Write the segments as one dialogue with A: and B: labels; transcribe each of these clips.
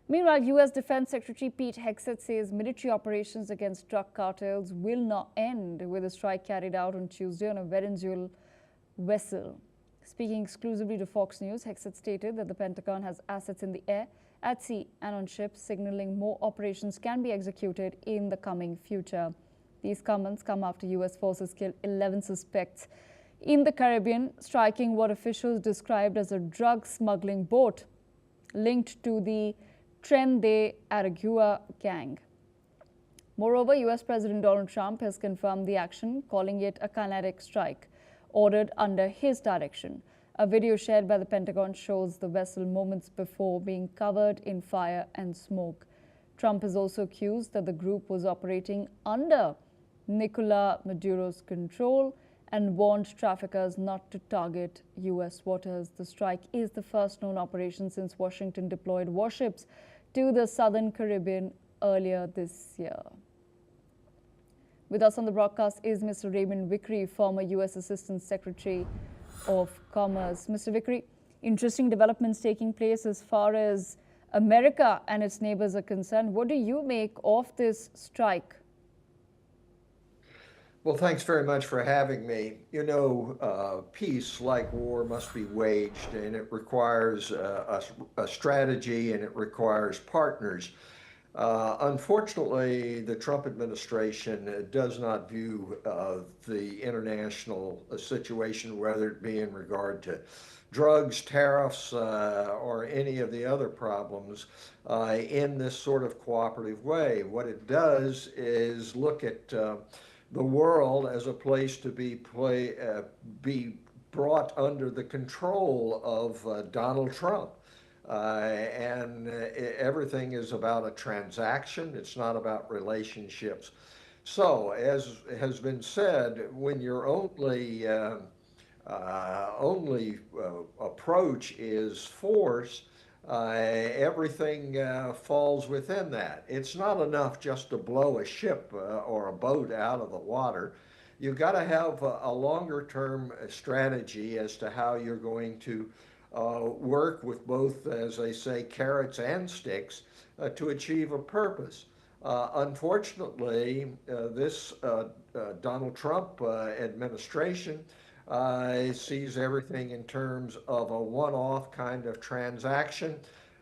A: Meanwhile, U.S. Defense Secretary Pete Hegseth says military operations against drug cartels will not end with a strike carried out on Tuesday on a Venezuelan vessel. Speaking exclusively to Fox News, Hegseth stated that the Pentagon has assets in the air, at sea and on ships, signaling more operations can be executed in the coming future. These comments come after U.S. forces killed 11 suspects in the Caribbean, striking what officials described as a drug smuggling boat linked to the Tren de Aragua gang. Moreover, U.S. President Donald Trump has confirmed the action, calling it a kinetic strike ordered under his direction. A video shared by the Pentagon shows the vessel moments before being covered in fire and smoke. Trump has also accused that the group was operating under Nicolas Maduro's control and warned traffickers not to target U.S. waters. The strike is the first known operation since Washington deployed warships to the southern Caribbean earlier this year. With us on the broadcast is Mr. Raymond Vickery, former U.S. Assistant Secretary of Commerce. Mr. Vickery, interesting developments taking place as far as America and its neighbors are concerned. What do you make of this strike?
B: Well, thanks very much for having me. Peace, like war, must be waged, and it requires a strategy, and it requires partners. Unfortunately, the Trump administration does not view the international situation, whether it be in regard to drugs, tariffs, or any of the other problems, in this sort of cooperative way. What it does is look at the world as a place to be brought under the control of Donald Trump. And everything is about a transaction. It's not about relationships. So, as has been said, when your only approach is force, everything falls within that. It's not enough just to blow a ship or a boat out of the water. You've got to have a longer term strategy as to how you're going to work with both, as they say, carrots and sticks to achieve a purpose. Unfortunately, this Donald Trump administration sees everything in terms of a one-off kind of transaction.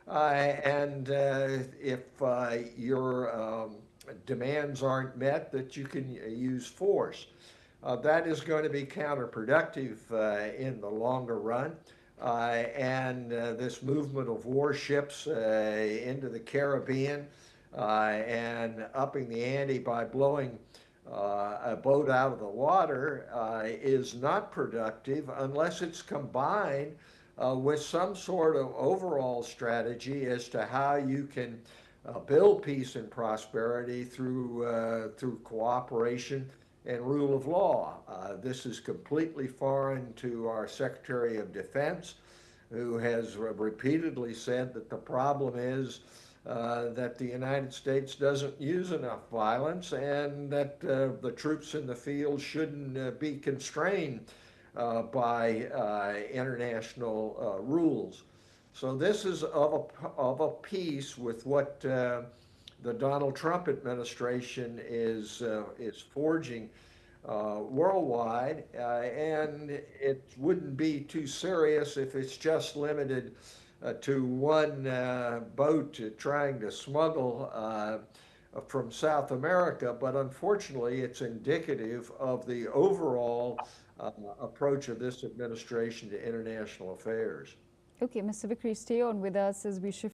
B: And if your demands aren't met, that you can use force. That is going to be counterproductive in the longer run. And this movement of warships into the Caribbean and upping the ante by blowing a boat out of the water is not productive unless it's combined with some sort of overall strategy as to how you can build peace and prosperity through cooperation and rule of law. This is completely foreign to our Secretary of Defense, who has repeatedly said that the problem is that the United States doesn't use enough violence, and that the troops in the field shouldn't be constrained by international rules. So this is of a piece with what the Donald Trump administration is forging worldwide, and it wouldn't be too serious if it's just limited to one boat trying to smuggle from South America, but unfortunately it's indicative of the overall approach of this administration to international affairs.
A: Okay, Mr. Vickery, stay on with us as we shift